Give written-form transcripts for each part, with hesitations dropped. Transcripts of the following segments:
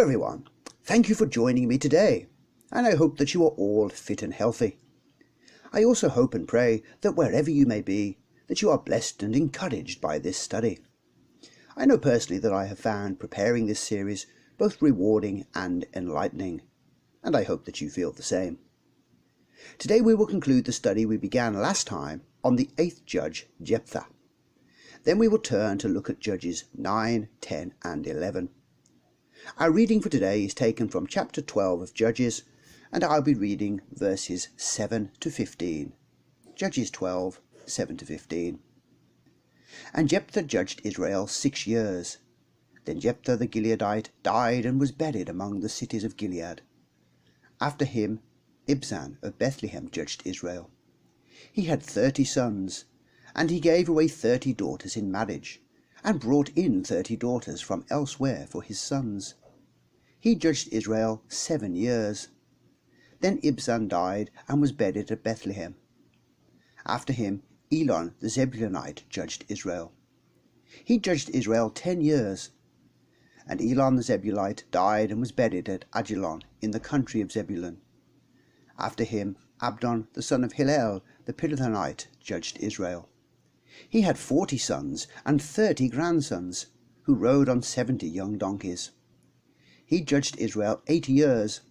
everyone, thank you for joining me today, and I hope that you are all fit and healthy. I also hope and pray that wherever you may be, that you are blessed and encouraged by this study. I know personally that I have found preparing this series both rewarding and enlightening, and I hope that you feel the same. Today we will conclude the study we began last time on the 8th judge, Jephthah. Then we will turn to look at Judges 9, 10 and 11. Our reading for today is taken from chapter 12 of Judges, and I'll be reading verses 7 to 15. Judges 12, 7 to 15. And Jephthah judged Israel 6 years. Then Jephthah the Gileadite died and was buried among the cities of Gilead. After him Ibzan of Bethlehem judged Israel. He had 30 sons, and he gave away 30 daughters in marriage, and brought in 30 daughters from elsewhere for his sons. He judged Israel 7 years. Then Ibzan died and was buried at Bethlehem. After him Elon the Zebulunite judged Israel. He judged Israel 10 years. And Elon the Zebulite died and was buried at Ajalon in the country of Zebulun. After him Abdom the son of Hillel the Pirathonite judged Israel. He had 40 sons and 30 grandsons, who rode on 70 young donkeys. He judged Israel 8 years.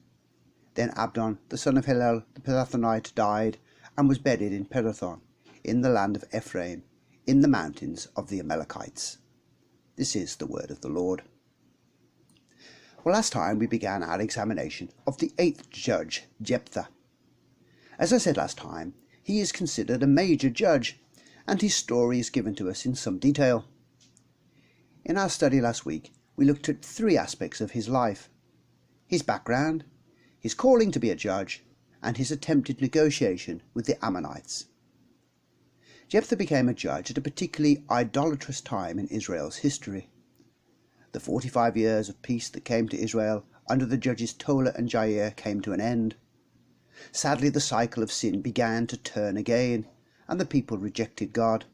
Then Abdom the son of Hillel the Pirathonite died and was buried in Pirathon, in the land of Ephraim, in the mountains of the Amalekites. This is the word of the Lord. Well, last time we began our examination of the 8th judge, Jephthah. As I said last time, he is considered a major judge, and his story is given to us in some detail. In our study last week, we looked at 3 aspects of his life: his background, his calling to be a judge, and his attempted negotiation with the Ammonites. Jephthah became a judge at a particularly idolatrous time in Israel's history. The 45 years of peace that came to Israel under the judges Tola and Jair came to an end. Sadly, the cycle of sin began to turn again, and the people rejected God.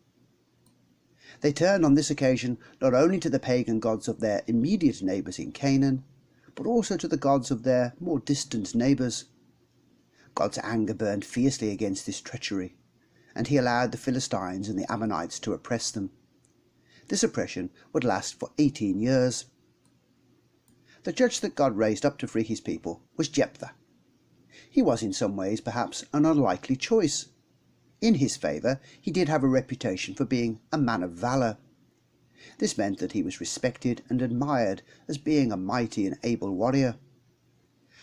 They turned on this occasion not only to the pagan gods of their immediate neighbours in Canaan, but also to the gods of their more distant neighbours. God's anger burned fiercely against this treachery, and he allowed the Philistines and the Ammonites to oppress them. This oppression would last for 18 years. The judge that God raised up to free his people was Jephthah. He was in some ways perhaps an unlikely choice. In his favour, he did have a reputation for being a man of valour. This meant that he was respected and admired as being a mighty and able warrior.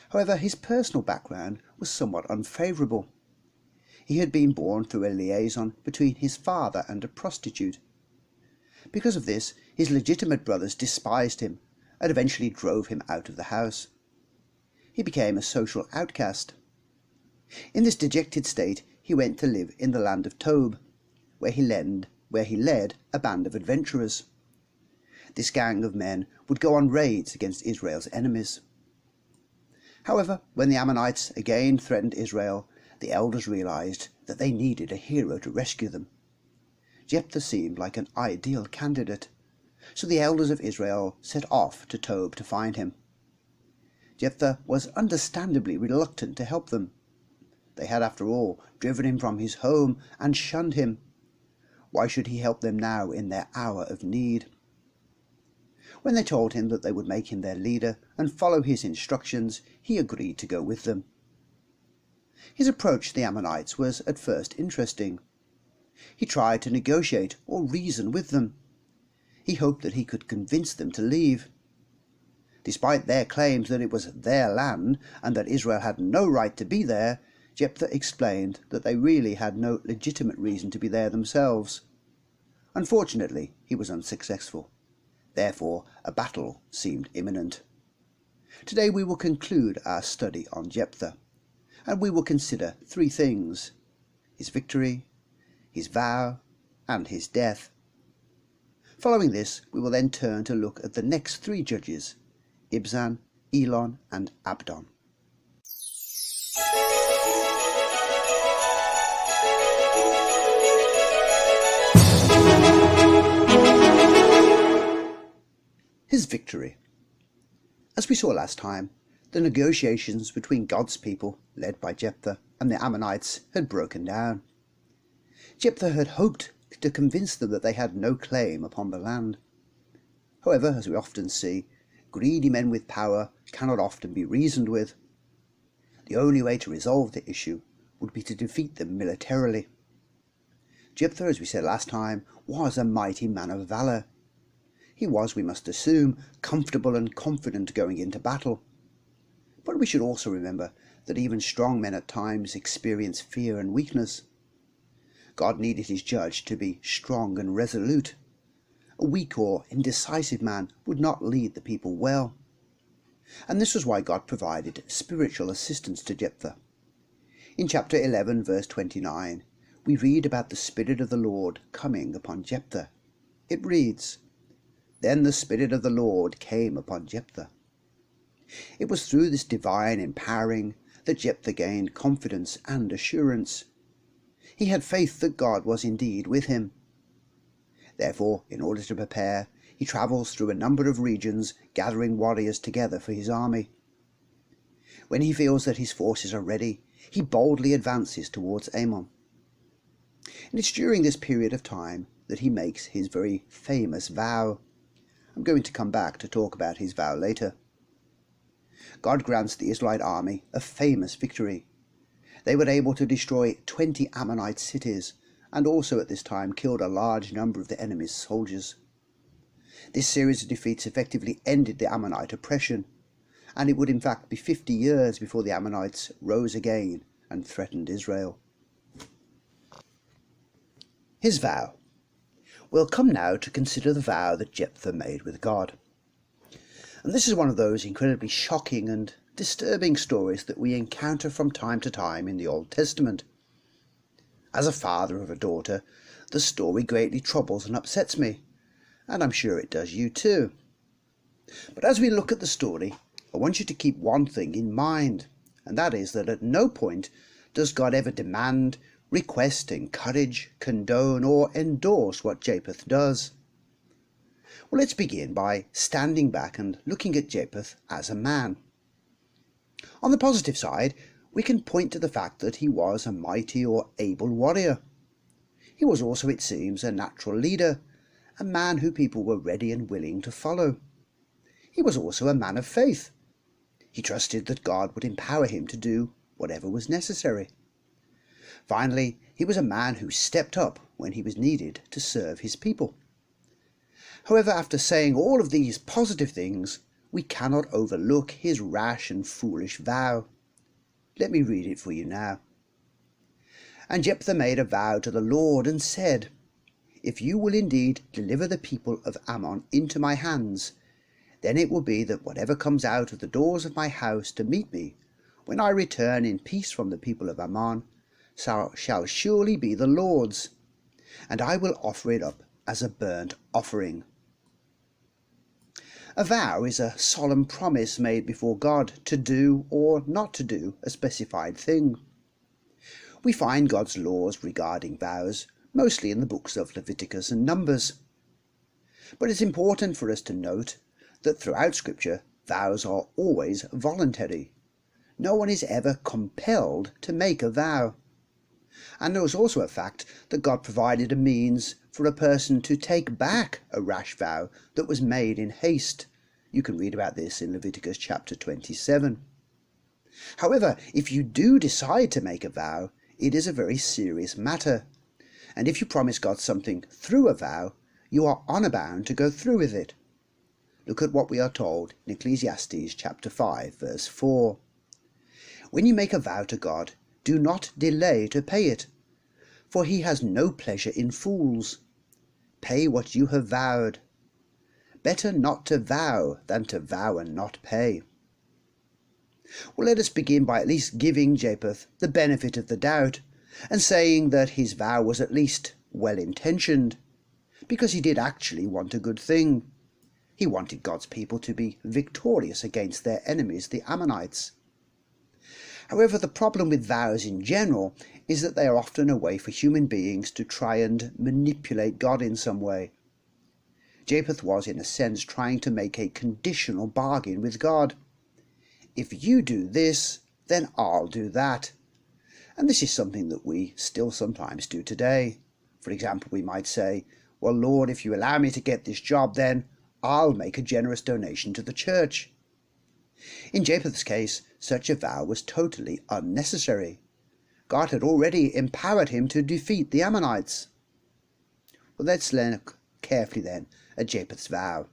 However, his personal background was somewhat unfavourable. He had been born through a liaison between his father and a prostitute. Because of this, his legitimate brothers despised him and eventually drove him out of the house. He became a social outcast. In this dejected state, he went to live in the land of Tob, where he led a band of adventurers. This gang of men would go on raids against Israel's enemies. However, when the Ammonites again threatened Israel, the elders realized that they needed a hero to rescue them. Jephthah seemed like an ideal candidate, so the elders of Israel set off to Tob to find him. Jephthah was understandably reluctant to help them. They had, after all, driven him from his home and shunned him. Why should he help them now in their hour of need? When they told him that they would make him their leader and follow his instructions, he agreed to go with them. His approach to the Ammonites was at first interesting. He tried to negotiate or reason with them. He hoped that he could convince them to leave. Despite their claims that it was their land and that Israel had no right to be there, Jephthah explained that they really had no legitimate reason to be there themselves. Unfortunately, he was unsuccessful. Therefore, a battle seemed imminent. Today we will conclude our study on Jephthah, and we will consider 3 things: his victory, his vow, and his death. Following this, we will then turn to look at the next 3 judges, Ibzan, Elon and Abdon. His victory. As we saw last time, the negotiations between God's people, led by Jephthah, and the Ammonites had broken down. Jephthah had hoped to convince them that they had no claim upon the land. However, as we often see, greedy men with power cannot often be reasoned with. The only way to resolve the issue would be to defeat them militarily. Jephthah, as we said last time, was a mighty man of valour. He was, we must assume, comfortable and confident going into battle. But we should also remember that even strong men at times experience fear and weakness. God needed his judge to be strong and resolute. A weak or indecisive man would not lead the people well. And this was why God provided spiritual assistance to Jephthah. In chapter 11, verse 29, we read about the Spirit of the Lord coming upon Jephthah. It reads, "Then the Spirit of the Lord came upon Jephthah." It was through this divine empowering that Jephthah gained confidence and assurance. He had faith that God was indeed with him. Therefore, in order to prepare, he travels through a number of regions, gathering warriors together for his army. When he feels that his forces are ready, he boldly advances towards Ammon. And it's during this period of time that he makes his very famous vow. I'm going to come back to talk about his vow later. God grants the Israelite army a famous victory. They were able to destroy 20 Ammonite cities, and also at this time killed a large number of the enemy's soldiers. This series of defeats effectively ended the Ammonite oppression, and it would in fact be 50 years before the Ammonites rose again and threatened Israel. His vow. We'll come now to consider the vow that Jephthah made with God. And this is one of those incredibly shocking and disturbing stories that we encounter from time to time in the Old Testament. As a father of a daughter, the story greatly troubles and upsets me, and I'm sure it does you too. But as we look at the story, I want you to keep one thing in mind, and that is that at no point does God ever demand, request, encourage, condone, or endorse what Jephthah does. Well, let's begin by standing back and looking at Jephthah as a man. On the positive side, we can point to the fact that he was a mighty or able warrior. He was also, it seems, a natural leader, a man who people were ready and willing to follow. He was also a man of faith. He trusted that God would empower him to do whatever was necessary. Finally, he was a man who stepped up when he was needed to serve his people. However, after saying all of these positive things, we cannot overlook his rash and foolish vow. Let me read it for you now. "And Jephthah made a vow to the Lord and said, If you will indeed deliver the people of Ammon into my hands, then it will be that whatever comes out of the doors of my house to meet me, when I return in peace from the people of Ammon, shall surely be the Lord's, and I will offer it up as a burnt offering." A vow is a solemn promise made before God to do or not to do a specified thing. We find God's laws regarding vows mostly in the books of Leviticus and Numbers. But it's important for us to note that throughout Scripture, vows are always voluntary. No one is ever compelled to make a vow. And there was also a fact that God provided a means for a person to take back a rash vow that was made in haste. You can read about this in Leviticus chapter 27. However, if you do decide to make a vow, it is a very serious matter. And if you promise God something through a vow, you are honour bound to go through with it. Look at what we are told in Ecclesiastes chapter 5, verse 4. "When you make a vow to God, do not delay to pay it, for he has no pleasure in fools. Pay what you have vowed. Better not to vow than to vow and not pay." Well, let us begin by at least giving Jephthah the benefit of the doubt and saying that his vow was at least well-intentioned, because he did actually want a good thing. He wanted God's people to be victorious against their enemies, the Ammonites. However, the problem with vows in general is that they are often a way for human beings to try and manipulate God in some way. Jephthah was in a sense trying to make a conditional bargain with God. If you do this, then I'll do that. And this is something that we still sometimes do today. For example, we might say, well, Lord, if you allow me to get this job, then I'll make a generous donation to the church. In Jephthah's case, such a vow was totally unnecessary. God had already empowered him to defeat the Ammonites. Well, let's look carefully then at Jephthah's vow.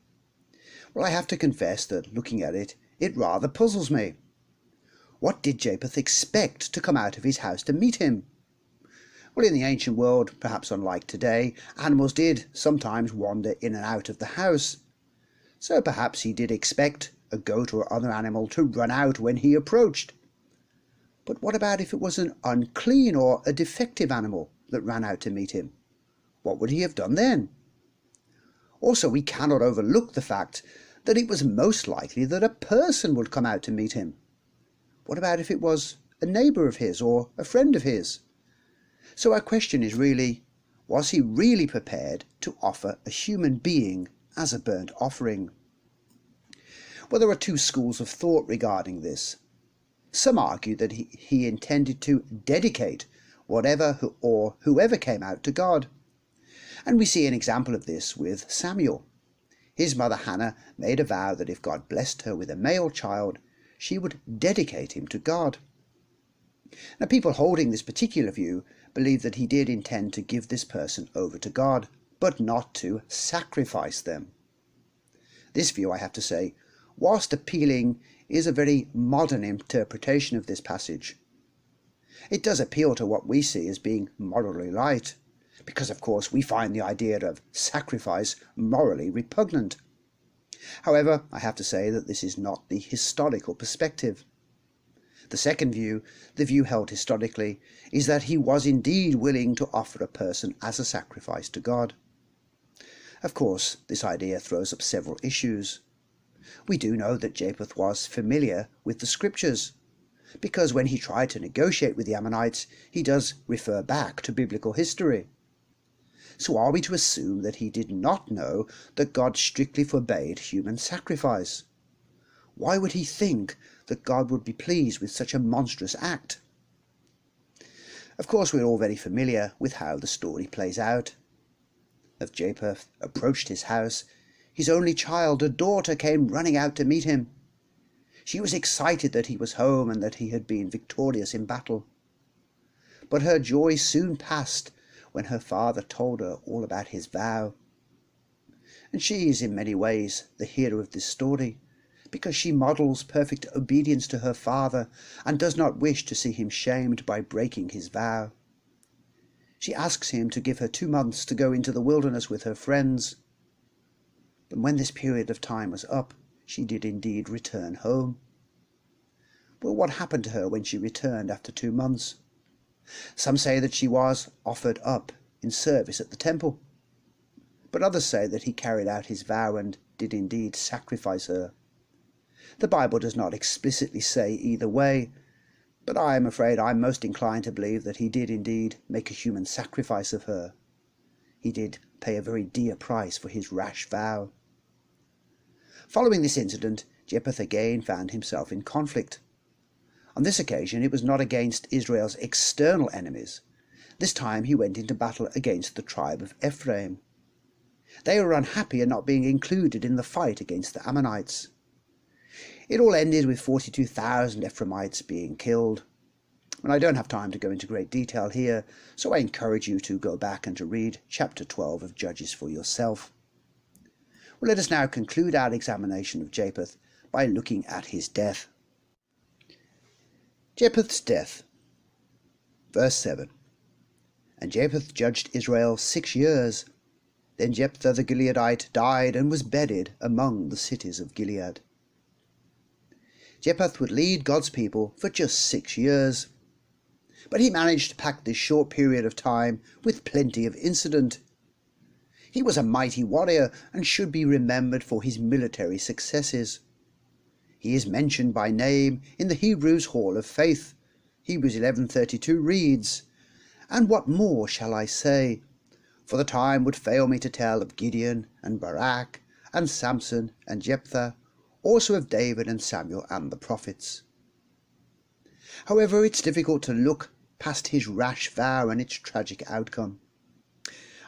Well, I have to confess that looking at it, it rather puzzles me. What did Jephthah expect to come out of his house to meet him? Well, in the ancient world, perhaps unlike today, animals did sometimes wander in and out of the house. So perhaps he did expect a goat or other animal to run out when he approached. But what about if it was an unclean or a defective animal that ran out to meet him? What would he have done then? Also, we cannot overlook the fact that it was most likely that a person would come out to meet him. What about if it was a neighbour of his or a friend of his? So our question is really, was he really prepared to offer a human being as a burnt offering? Well, there are two schools of thought regarding this. Some argue that he intended to dedicate whatever or whoever came out to God. And we see an example of this with Samuel. His mother Hannah made a vow that if God blessed her with a male child, she would dedicate him to God. Now, people holding this particular view believe that he did intend to give this person over to God, but not to sacrifice them. This view, I have to say, whilst appealing, is a very modern interpretation of this passage. It does appeal to what we see as being morally right, because of course we find the idea of sacrifice morally repugnant. However, I have to say that this is not the historical perspective. The second view, the view held historically, is that he was indeed willing to offer a person as a sacrifice to God. Of course, this idea throws up several issues. We do know that Jephthah was familiar with the scriptures, because when he tried to negotiate with the Ammonites, he does refer back to biblical history. So are we to assume that he did not know that God strictly forbade human sacrifice? Why would he think that God would be pleased with such a monstrous act? Of course, we're all very familiar with how the story plays out. As Jephthah approached his house, his only child, a daughter, came running out to meet him. She was excited that he was home and that he had been victorious in battle. But her joy soon passed when her father told her all about his vow. And she is in many ways the hero of this story, because she models perfect obedience to her father and does not wish to see him shamed by breaking his vow. She asks him to give her 2 months to go into the wilderness with her friends. But when this period of time was up, she did indeed return home. Well, what happened to her when she returned after 2 months? Some say that she was offered up in service at the temple, but others say that he carried out his vow and did indeed sacrifice her. The Bible does not explicitly say either way, but I am afraid I'm most inclined to believe that he did indeed make a human sacrifice of her. He did pay a very dear price for his rash vow. Following this incident, Jephthah again found himself in conflict. On this occasion it was not against Israel's external enemies. This time he went into battle against the tribe of Ephraim. They were unhappy at not being included in the fight against the Ammonites. It all ended with 42,000 Ephraimites being killed. And I don't have time to go into great detail here, so I encourage you to go back and to read chapter 12 of Judges for yourself. Well, let us now conclude our examination of Jephthah by looking at his death. Jephthah's death. Verse 7. And Jephthah judged Israel 6 years. Then Jephthah the Gileadite died and was bedded among the cities of Gilead. Jephthah would lead God's people for just 6 years. But he managed to pack this short period of time with plenty of incident. He was a mighty warrior and should be remembered for his military successes. He is mentioned by name in the Hebrews Hall of Faith. Hebrews 11:32 reads, "And what more shall I say? for the time would fail me to tell of Gideon and Barak and Samson and Jephthah, also of David and Samuel and the prophets. However, it's difficult to look past his rash vow and its tragic outcome.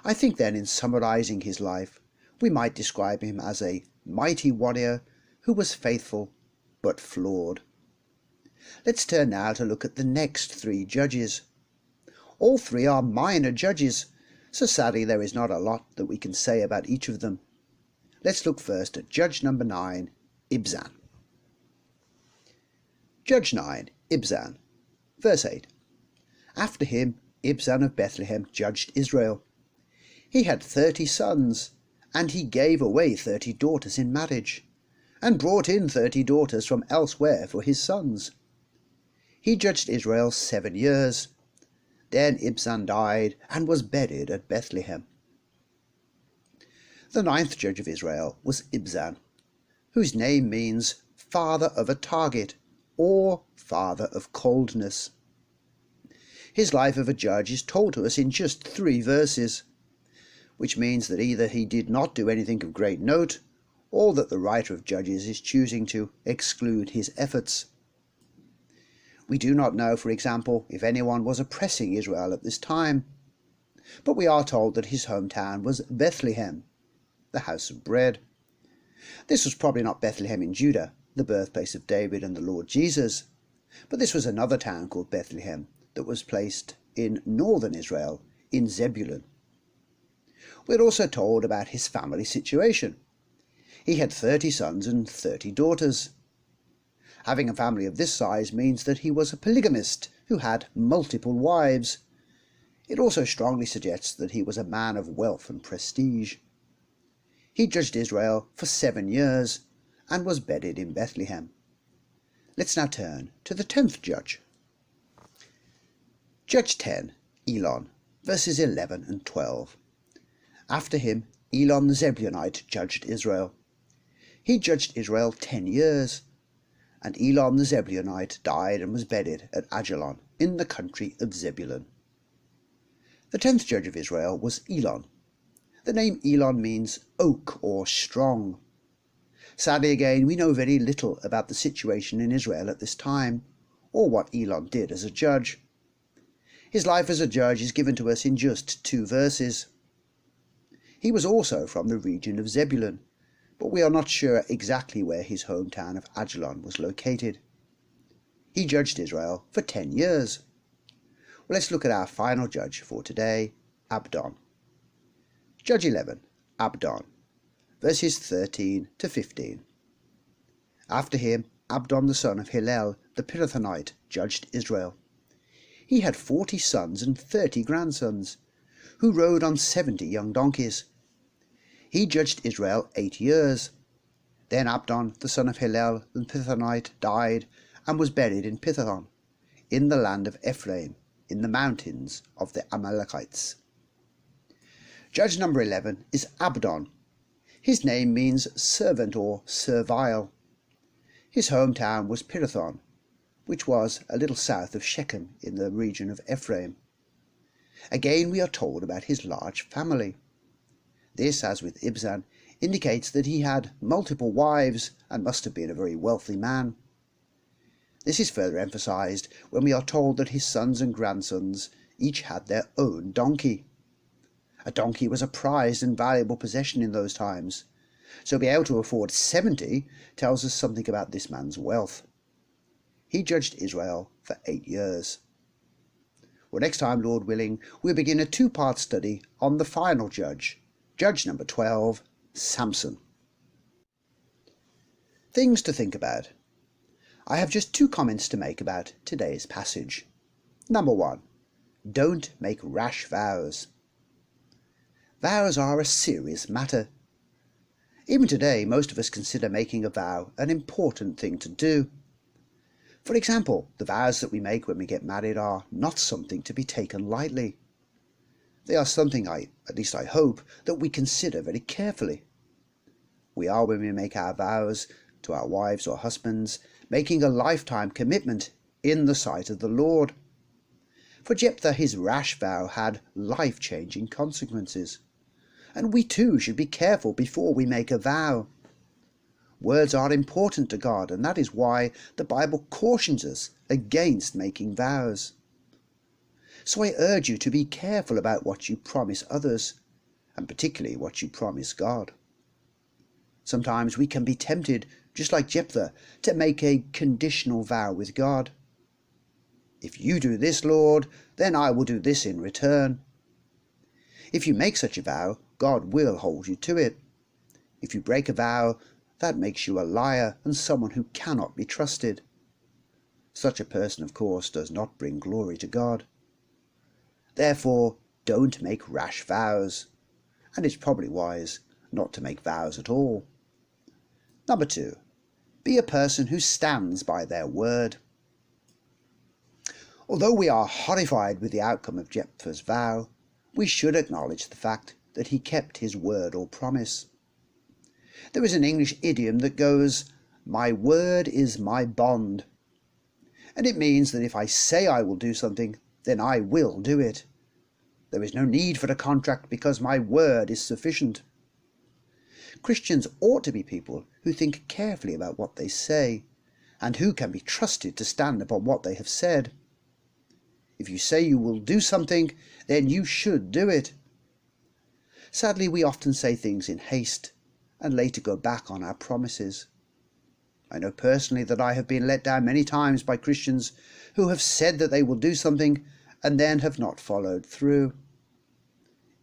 I think then, in summarizing his life, we might describe him as a mighty warrior who was faithful but flawed. Let's turn now to look at the next three judges. All three are minor judges, so sadly there is not a lot that we can say about each of them. Let's look first at Judge number 9, Ibzan. Judge 9, Ibzan, verse 8. After him, Ibzan of Bethlehem judged Israel. He had 30 sons, and he gave away 30 daughters in marriage, and brought in 30 daughters from elsewhere for his sons. He judged Israel 7 years. Then Ibzan died and was buried at Bethlehem. The 9th judge of Israel was Ibzan, whose name means father of a target or father of coldness. His life of a judge is told to us in just 3 verses, which means that either he did not do anything of great note, or that the writer of Judges is choosing to exclude his efforts. We do not know, for example, if anyone was oppressing Israel at this time, but we are told that his hometown was Bethlehem, the house of bread. This was probably not Bethlehem in Judah, the birthplace of David and the Lord Jesus, but this was another town called Bethlehem that was placed in northern Israel, in Zebulun. We are also told about his family situation. He had 30 sons and 30 daughters. Having a family of this size means that he was a polygamist who had multiple wives. It also strongly suggests that he was a man of wealth and prestige. He judged Israel for 7 years and was buried in Bethlehem. Let's now turn to the 10th judge. Judge 10, Elon, verses 11 and 12. After him, Elon the Zebulunite judged Israel. He judged Israel 10 years. And Elon the Zebulunite died and was buried at Ajalon, in the country of Zebulun. The 10th judge of Israel was Elon. The name Elon means oak or strong. Sadly again, we know very little about the situation in Israel at this time, or what Elon did as a judge. His life as a judge is given to us in just 2 verses. He was also from the region of Zebulun, but we are not sure exactly where his hometown of Ajalon was located. He judged Israel for 10 years. Well, let's look at our final judge for today, Abdom. Judge 11, Abdon, verses 13 to 15. After him, Abdom the son of Hillel the Pirathonite judged Israel. He had 40 sons and 30 grandsons, who rode on 70 young donkeys. He judged Israel 8 years. Then Abdon, the son of Hillel the Pirathonite, died and was buried in Pithon, in the land of Ephraim, in the mountains of the Amalekites. Judge number 11 is Abdon. His name means servant or servile. His hometown was Pirathon, which was a little south of Shechem in the region of Ephraim. Again we are told about his large family. This, as with Ibzan, indicates that he had multiple wives and must have been a very wealthy man. This is further emphasized when we are told that his sons and grandsons each had their own donkey. A donkey was a prized and valuable possession in those times, so to be able to afford 70 tells us something about this man's wealth. He judged Israel for 8 years. Well, next time, Lord willing, we'll begin a 2-part study on the final judge, Judge number 12, Samson. Things to think about. I have just 2 comments to make about today's passage. Number 1, don't make rash vows. Vows are a serious matter. Even today, most of us consider making a vow an important thing to do. For example, the vows that we make when we get married are not something to be taken lightly. They are something at least I hope, that we consider very carefully. We are, when we make our vows to our wives or husbands, making a lifetime commitment in the sight of the Lord. For Jephthah, his rash vow had life-changing consequences. And we too should be careful before we make a vow. Words are important to God, and that is why the Bible cautions us against making vows. So I urge you to be careful about what you promise others, and particularly what you promise God. Sometimes we can be tempted, just like Jephthah, to make a conditional vow with God. If you do this, Lord, then I will do this in return. If you make such a vow, God will hold you to it. If you break a vow, that makes you a liar and someone who cannot be trusted. Such a person, of course, does not bring glory to God. Therefore, don't make rash vows, and it's probably wise not to make vows at all. Number 2, be a person who stands by their word. Although we are horrified with the outcome of Jephthah's vow, we should acknowledge the fact that he kept his word or promise. There is an English idiom that goes, "My word is my bond." And it means that if I say I will do something, then I will do it. There is no need for a contract because my word is sufficient. Christians ought to be people who think carefully about what they say, and who can be trusted to stand upon what they have said. If you say you will do something, then you should do it. Sadly, we often say things in haste, and later go back on our promises. I know personally that I have been let down many times by Christians who have said that they will do something and then have not followed through.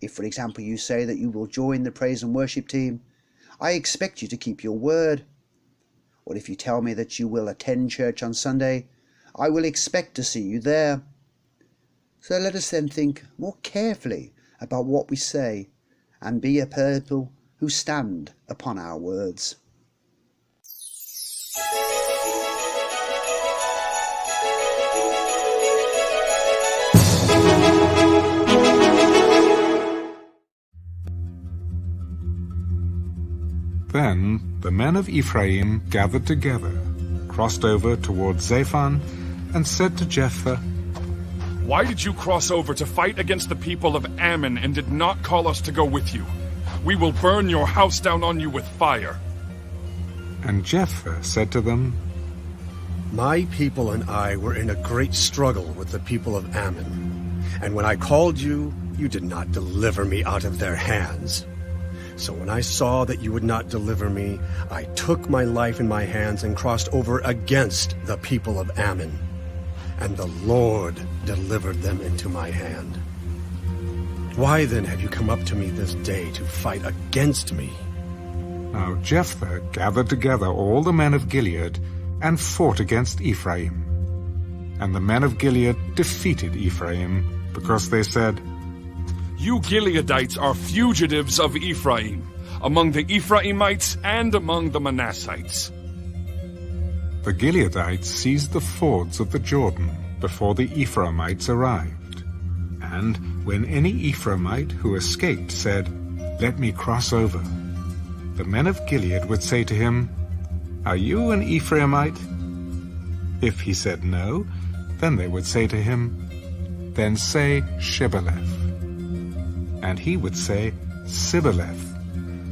If, for example, you say that you will join the praise and worship team, I expect you to keep your word. Or if you tell me that you will attend church on Sunday, I will expect to see you there. So let us then think more carefully about what we say and be a people who stand upon our words. Then the men of Ephraim gathered together, crossed over toward Zaphon, and said to Jephthah, "Why did you cross over to fight against the people of Ammon and did not call us to go with you? We will burn your house down on you with fire." And Jephthah said to them, My people and I were in a great struggle with the people of Ammon, and when I called you, you did not deliver me out of their hands. So when I saw that you would not deliver me, I took my life in my hands and crossed over against the people of Ammon, and the Lord delivered them into my hand. Why then have you come up to me this day to fight against me? Now Jephthah gathered together all the men of Gilead and fought against Ephraim. And the men of Gilead defeated Ephraim, because they said, "You Gileadites are fugitives of Ephraim, among the Ephraimites and among the Manassites." The Gileadites seized the fords of the Jordan before the Ephraimites arrived. And when any Ephraimite who escaped said, "Let me cross over," the men of Gilead would say to him, "Are you an Ephraimite?" If he said no, then they would say to him, "Then say Shibboleth." And he would say Sibboleth,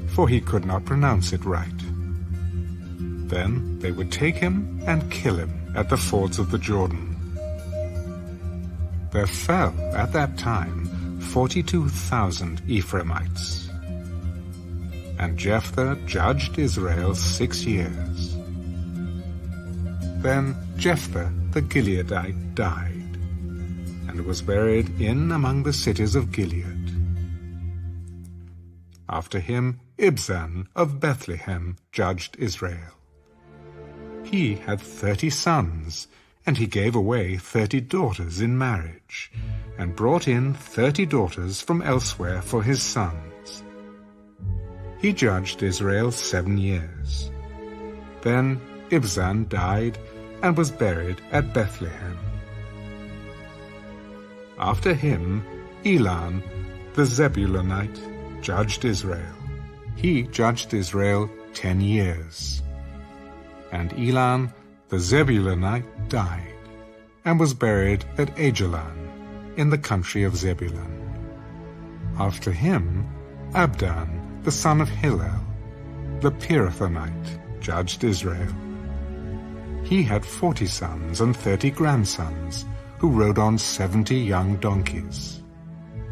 for he could not pronounce it right. Then they would take him and kill him at the fords of the Jordan. There fell at that time 42,000 Ephraimites. And Jephthah judged Israel 6 years. Then Jephthah the Gileadite died, and was buried in among the cities of Gilead. After him Ibzan of Bethlehem judged Israel. He had 30 sons, and he gave away 30 daughters in marriage, and brought in 30 daughters from elsewhere for his sons. He judged Israel 7 years. Then Ibzan died and was buried at Bethlehem. After him Elon the Zebulunite judged Israel. He judged Israel 10 years. And Elon the Zebulunite died, and was buried at Ajalon. in the country of Zebulun. After him, Abdon, the son of Hillel, the Pirathonite, judged Israel. He had 40 sons and 30 grandsons, who rode on 70 young donkeys.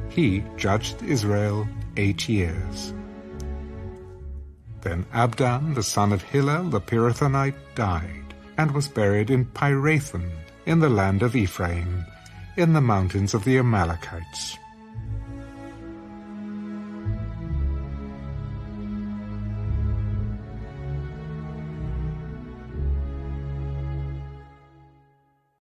He judged Israel 8 years. Then Abdon, the son of Hillel the Pirathonite, died, and was buried in Pirathon, in the land of Ephraim, in the mountains of the Amalekites.